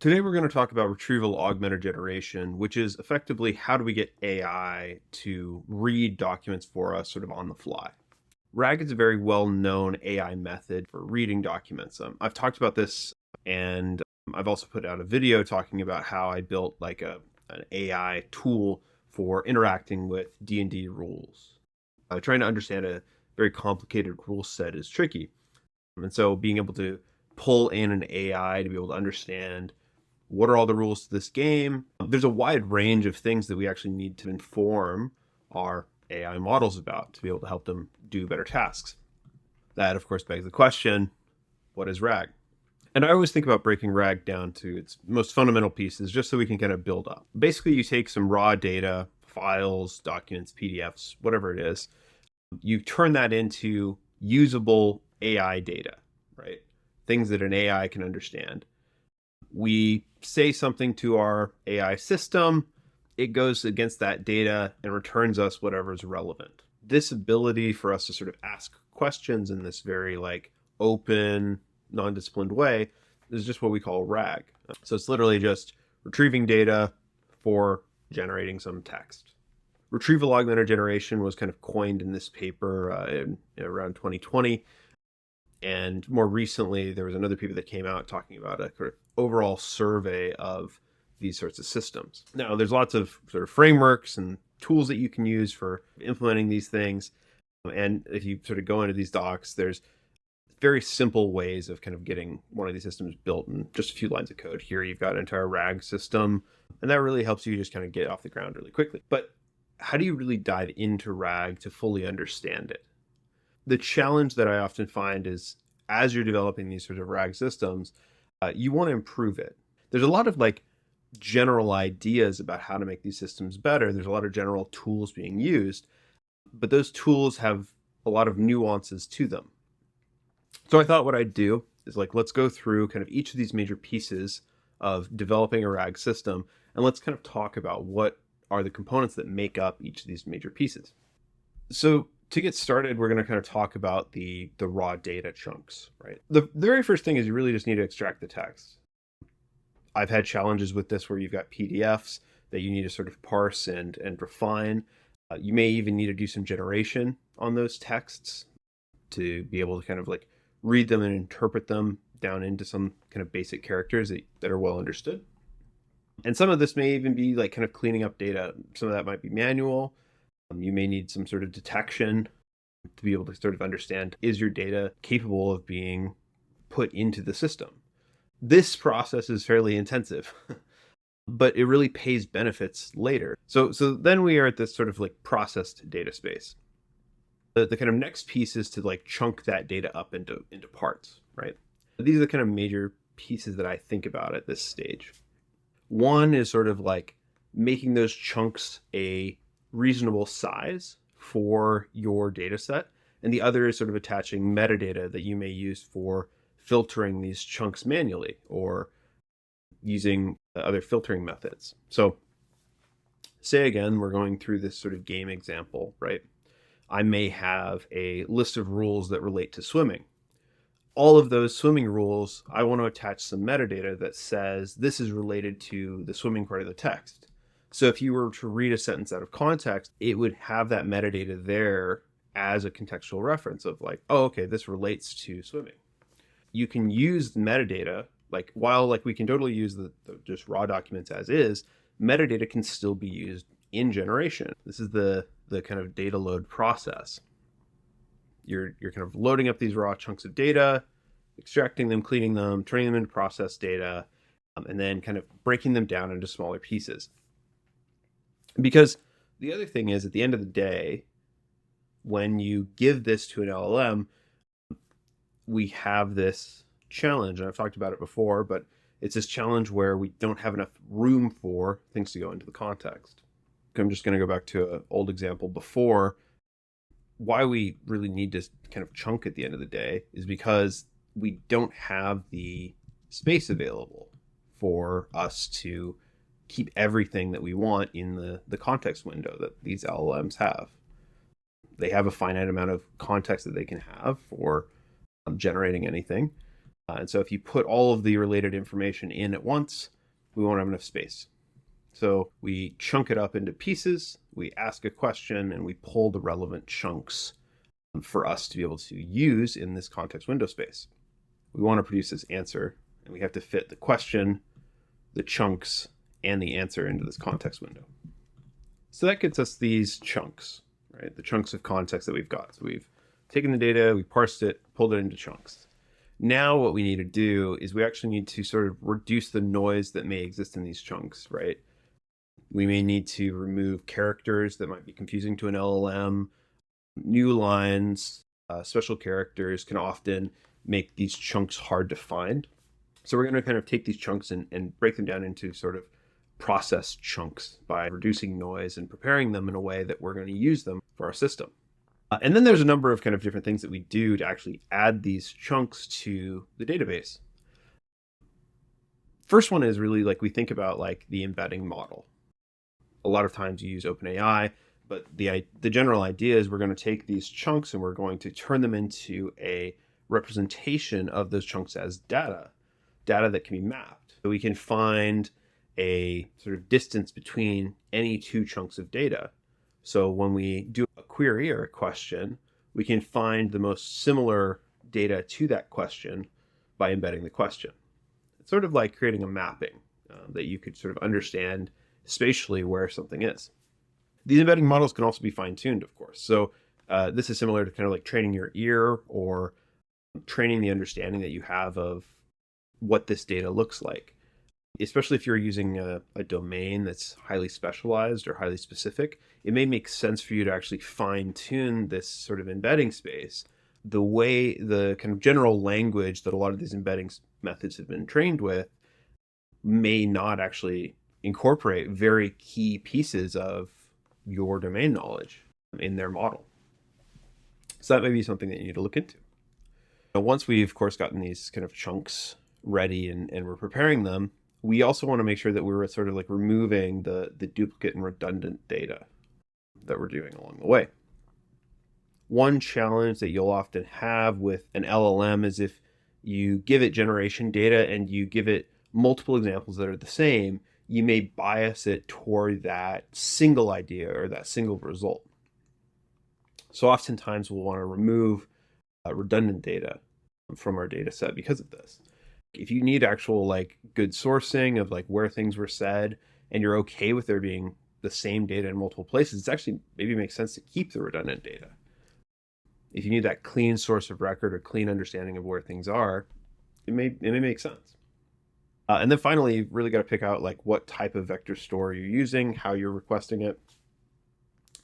Today we're going to talk about retrieval augmented generation, which is effectively how do we get AI to read documents for us sort of on the fly. RAG is a very well-known AI method for reading documents. I've talked about this, and I've also put out a video talking about how I built like an AI tool for interacting with D&D rules. Trying to understand a very complicated rule set is tricky. And so being able to pull in an AI to be able to understand what are all the rules to this game. There's a wide range of things that we actually need to inform our AI models about to be able to help them do better tasks. That, of course, begs the question, what is RAG? And I always think about breaking RAG down to its most fundamental pieces just so we can kind of build up. Basically, you take some raw data, files, documents, PDFs, whatever it is, you turn that into usable AI data, right? Things that an AI can understand. We say something to our AI system, it goes against that data and returns us whatever is relevant. This ability for us to sort of ask questions in this very like open, non-disciplined way is just what we call RAG. So it's literally just retrieving data for generating some text. Retrieval Augmented Generation was kind of coined in this paper around 2020. And more recently, there was another paper that came out talking about a sort of overall survey of these sorts of systems. Now, there's lots of sort of frameworks and tools that you can use for implementing these things. And if you sort of go into these docs, there's very simple ways of kind of getting one of these systems built in just a few lines of code. Here, you've got an entire RAG system, and that really helps you just kind of get off the ground really quickly. But how do you really dive into RAG to fully understand it? The challenge that I often find is as you're developing these sort of RAG systems, you want to improve it. There's a lot of like general ideas about how to make these systems better. There's a lot of general tools being used, but those tools have a lot of nuances to them. So I thought what I'd do is like, let's go through kind of each of these major pieces of developing a RAG system, and let's kind of talk about what are the components that make up each of these major pieces. So to get started, we're going to kind of talk about the raw data chunks, right? The very first thing is you really just need to extract the text. I've had challenges with this where you've got PDFs that you need to sort of parse and refine. You may even need to do some generation on those texts to be able to kind of like read them and interpret them down into some kind of basic characters that are well understood. And some of this may even be like kind of cleaning up data. Some of that might be manual. You may need some sort of detection to be able to sort of understand, is your data capable of being put into the system? This process is fairly intensive, but it really pays benefits later. So then we are at this sort of like processed data space. The kind of next piece is to like chunk that data up into parts, right? These are the kind of major pieces that I think about at this stage. One is sort of like making those chunks a reasonable size for your data set. And the other is sort of attaching metadata that you may use for filtering these chunks manually or using other filtering methods. So say again, we're going through this sort of game example, right? I may have a list of rules that relate to swimming. All of those swimming rules, I want to attach some metadata that says this is related to the swimming part of the text. So if you were to read a sentence out of context, it would have that metadata there as a contextual reference of like, oh, okay, this relates to swimming. You can use the metadata, like while like we can totally use the just raw documents as is, metadata can still be used in generation. This is the kind of data load process. You're kind of loading up these raw chunks of data, extracting them, cleaning them, turning them into process data, and then kind of breaking them down into smaller pieces. Because the other thing is, at the end of the day, when you give this to an LLM, we have this challenge, and I've talked about it before, but it's this challenge where we don't have enough room for things to go into the context. I'm just going to go back to an old example before. Why we really need to kind of chunk at the end of the day is because we don't have the space available for us to keep everything that we want in the context window that these LLMs have. They have a finite amount of context that they can have for generating anything. And so if you put all of the related information in at once, we won't have enough space. So we chunk it up into pieces, we ask a question, and we pull the relevant chunks for us to be able to use in this context window space. We want to produce this answer, and we have to fit the question, the chunks, and the answer into this context window. So that gets us these chunks, right? The chunks of context that we've got. So we've taken the data, we parsed it, pulled it into chunks. Now what we need to do is we actually need to sort of reduce the noise that may exist in these chunks, right? We may need to remove characters that might be confusing to an LLM. New lines, special characters can often make these chunks hard to find. So we're going to kind of take these chunks and break them down into sort of process chunks by reducing noise and preparing them in a way that we're going to use them for our system. And then there's a number of kind of different things that we do to actually add these chunks to the database. First one is really like we think about like the embedding model. A lot of times you use OpenAI, but the general idea is we're going to take these chunks and we're going to turn them into a representation of those chunks as data that can be mapped. So we can find a sort of distance between any two chunks of data. So when we do a query or a question, we can find the most similar data to that question by embedding the question. It's sort of like creating a mapping that you could sort of understand spatially where something is. These embedding models can also be fine-tuned, of course. So this is similar to kind of like training your ear or training the understanding that you have of what this data looks like. Especially if you're using a domain that's highly specialized or highly specific, it may make sense for you to actually fine-tune this sort of embedding space the way the kind of general language that a lot of these embedding methods have been trained with may not actually incorporate very key pieces of your domain knowledge in their model. So that may be something that you need to look into. Now, once we've, of course, gotten these kind of chunks ready and we're preparing them, we also want to make sure that we're sort of like removing the duplicate and redundant data that we're doing along the way. One challenge that you'll often have with an LLM is if you give it generation data and you give it multiple examples that are the same, you may bias it toward that single idea or that single result. So oftentimes we'll want to remove redundant data from our data set because of this. If you need actual like good sourcing of like where things were said and you're okay with there being the same data in multiple places, it's actually maybe makes sense to keep the redundant data. If you need that clean source of record or clean understanding of where things are, it may make sense. And then finally, you've really got to pick out like what type of vector store you're using, how you're requesting it.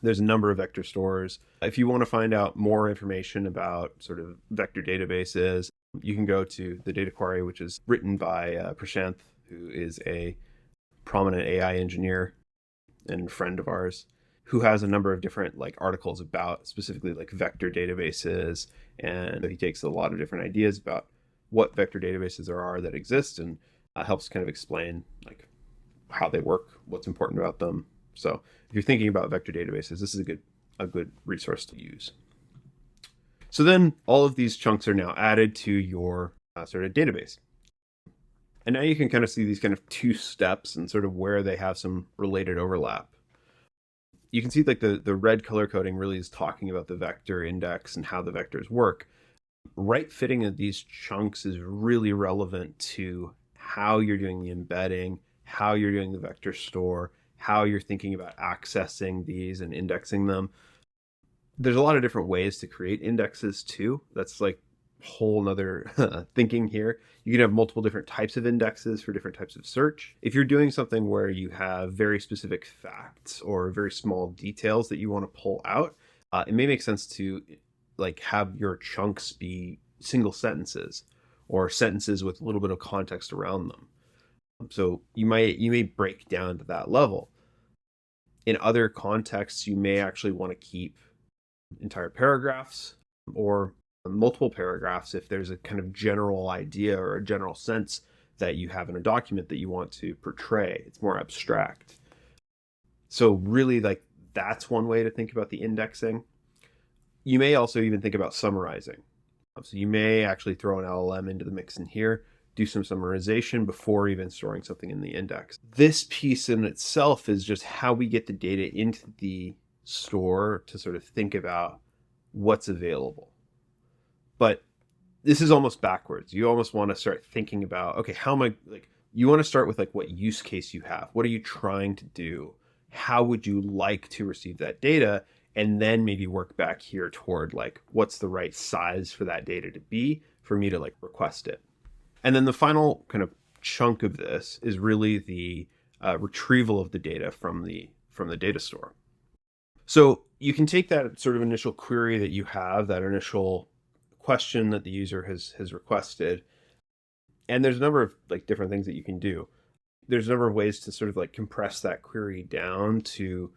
There's a number of vector stores. If you want to find out more information about sort of vector databases, you can go to the data query, which is written by Prashanth, who is a prominent AI engineer and friend of ours, who has a number of different like articles about specifically like vector databases. And he takes a lot of different ideas about what vector databases there are that exist and helps kind of explain like how they work, what's important about them. So if you're thinking about vector databases, this is a good resource to use. So then all of these chunks are now added to your sort of database. And now you can kind of see these kind of two steps and sort of where they have some related overlap. You can see like the red color coding really is talking about the vector index and how the vectors work. Right fitting of these chunks is really relevant to how you're doing the embedding, how you're doing the vector store, how you're thinking about accessing these and indexing them. There's a lot of different ways to create indexes too. That's like whole nother thinking here. You can have multiple different types of indexes for different types of search. If you're doing something where you have very specific facts or very small details that you want to pull out, it may make sense to like have your chunks be single sentences or sentences with a little bit of context around them. So you may break down to that level. In other contexts, you may actually want to keep entire paragraphs or multiple paragraphs if there's a kind of general idea or a general sense that you have in a document that you want to portray. It's more abstract. So really like that's one way to think about the indexing. You may also even think about summarizing. So you may actually throw an LLM into the mix in here, do some summarization before even storing something in the index. This piece in itself is just how we get the data into the store to sort of think about what's available. But this is almost backwards. You almost want to start thinking about, okay, how am I, like, you want to start with like what use case you have. What are you trying to do? How would you like to receive that data? And then maybe work back here toward like, what's the right size for that data to be for me to like request it? And then the final kind of chunk of this is really the retrieval of the data from the data store. So you can take that sort of initial query that you have, that initial question that the user has requested, and there's a number of like different things that you can do. There's a number of ways to sort of like compress that query down to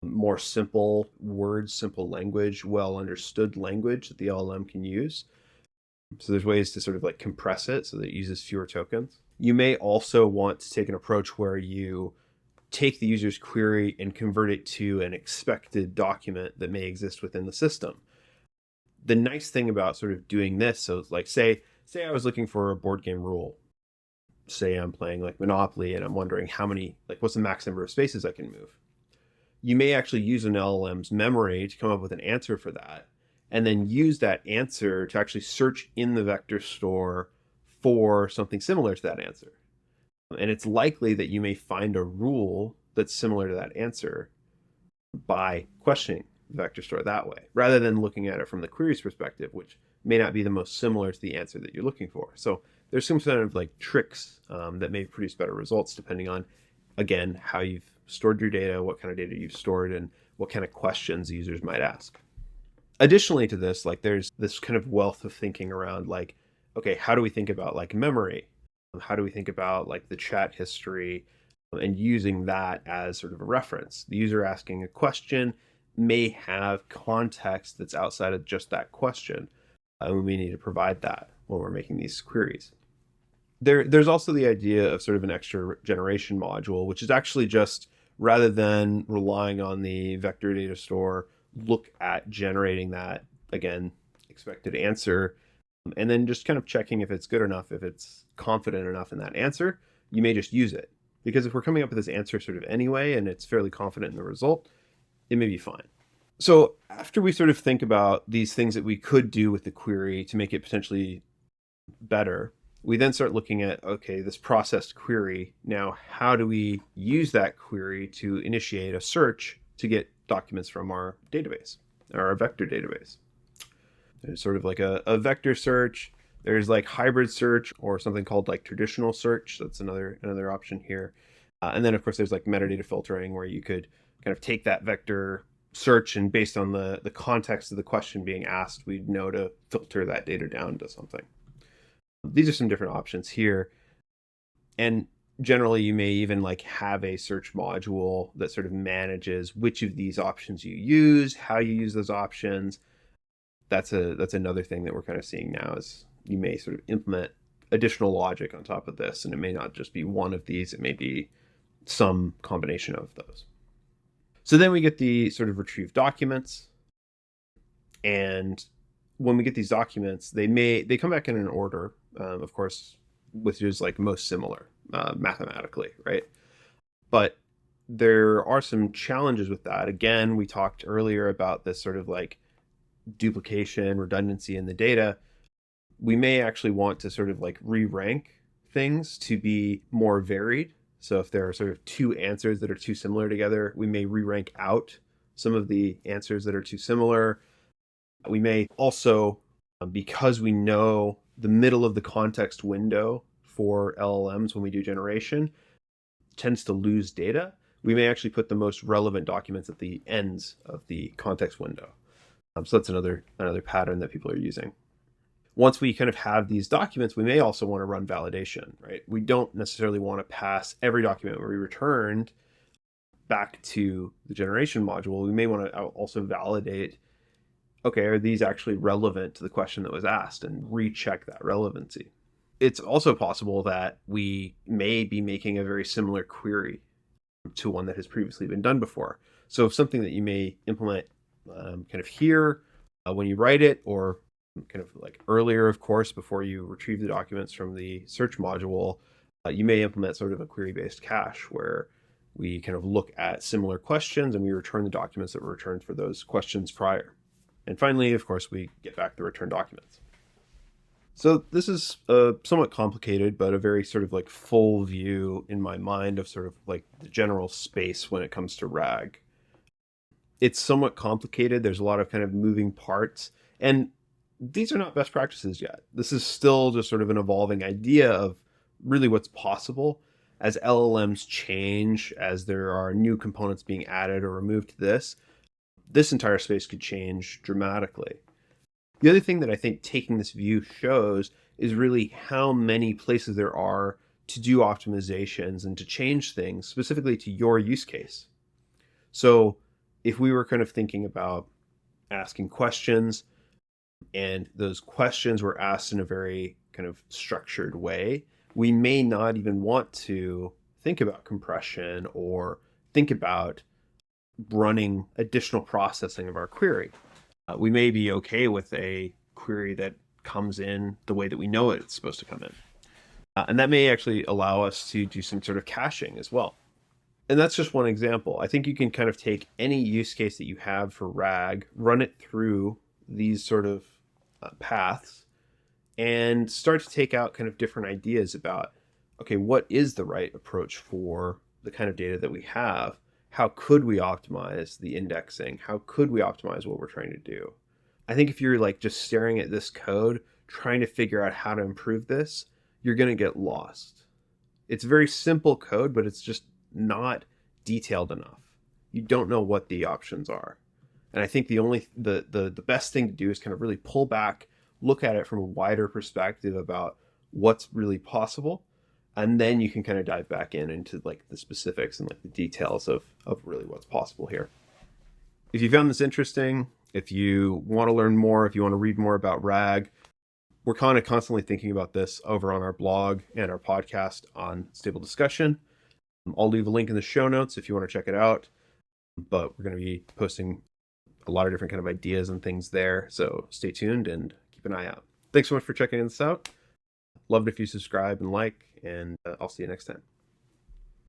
more simple words, simple language, well understood language that the LLM can use. So there's ways to sort of like compress it so that it uses fewer tokens. You may also want to take an approach where you take the user's query and convert it to an expected document that may exist within the system. The nice thing about sort of doing this, so like say I was looking for a board game rule. Say I'm playing like Monopoly and I'm wondering how many, like what's the max number of spaces I can move. You may actually use an LLM's memory to come up with an answer for that, and then use that answer to actually search in the vector store for something similar to that answer. And it's likely that you may find a rule that's similar to that answer by questioning the vector store that way, rather than looking at it from the query's perspective, which may not be the most similar to the answer that you're looking for. So there's some sort of like tricks that may produce better results depending on, again, how you've stored your data, what kind of data you've stored, and what kind of questions users might ask. Additionally to this, like there's this kind of wealth of thinking around like, okay, how do we think about like memory? How do we think about like the chat history and using that as sort of a reference? The user asking a question may have context that's outside of just that question. And we need to provide that when we're making these queries. There's also the idea of sort of an extra generation module, which is actually just, rather than relying on the vector data store, look at generating that, again, expected answer, and then just kind of checking if it's good enough, if it's confident enough in that answer. You may just use it. Because if we're coming up with this answer sort of anyway, and it's fairly confident in the result, it may be fine. So after we sort of think about these things that we could do with the query to make it potentially better, we then start looking at, okay, this processed query. Now, how do we use that query to initiate a search to get documents from our database, or our vector database? There's sort of like a vector search. There's like hybrid search, or something called like traditional search. That's another option here. And then of course there's like metadata filtering, where you could kind of take that vector search, and based on the context of the question being asked, we'd know to filter that data down to something. These are some different options here. And generally you may even like have a search module that sort of manages which of these options you use, how you use those options. That's another thing that we're kind of seeing now, is you may sort of implement additional logic on top of this, and it may not just be one of these, it may be some combination of those. So then we get the sort of retrieved documents, and when we get these documents, they come back in an order, of course, which is like most similar mathematically, right? But there are some challenges with that. Again, we talked earlier about this sort of like duplication, redundancy in the data. We may actually want to sort of like re-rank things to be more varied. So if there are sort of two answers that are too similar together, we may re-rank out some of the answers that are too similar. We may also, because we know the middle of the context window for LLMs when we do generation tends to lose data, we may actually put the most relevant documents at the ends of the context window. So that's another pattern that people are using. Once we kind of have these documents, we may also want to run validation, right? We don't necessarily want to pass every document we returned back to the generation module. We may want to also validate, okay, are these actually relevant to the question that was asked, and recheck that relevancy. It's also possible that we may be making a very similar query to one that has previously been done before. So if something that you may implement kind of here when you write it, or Kind of like earlier, of course, before you retrieve the documents from the search module, you may implement sort of a query-based cache where we kind of look at similar questions and we return the documents that were returned for those questions prior. And finally, of course, we get back the returned documents. So this is somewhat complicated, but a very sort of like full view in my mind of sort of like the general space when it comes to RAG. It's somewhat complicated. There's a lot of kind of moving parts, and these are not best practices yet. This is still just sort of an evolving idea of really what's possible as LLMs change, as there are new components being added or removed to this entire space could change dramatically. The other thing that I think taking this view shows is really how many places there are to do optimizations and to change things specifically to your use case. So if we were kind of thinking about asking questions and those questions were asked in a very kind of structured way, we may not even want to think about compression or think about running additional processing of our query. We may be okay with a query that comes in the way that we know it's supposed to come in. And that may actually allow us to do some sort of caching as well. And that's just one example. I think you can kind of take any use case that you have for RAG, run it through these sort of paths, and start to take out kind of different ideas about, okay, what is the right approach for the kind of data that we have? How could we optimize the indexing? How could we optimize what we're trying to do? I think if you're like just staring at this code, trying to figure out how to improve this, you're going to get lost. It's very simple code, but it's just not detailed enough. You don't know what the options are. And I think the best thing to do is kind of really pull back, look at it from a wider perspective about what's really possible. And then you can kind of dive back into like the specifics and like the details of really what's possible here. If you found this interesting, if you want to learn more, if you want to read more about RAG, we're kind of constantly thinking about this over on our blog and our podcast on Stable Discussion. I'll leave a link in the show notes if you want to check it out. But we're going to be posting a lot of different kind of ideas and things there. So stay tuned and keep an eye out. Thanks so much for checking this out. Love it if you subscribe and like, and I'll see you next time.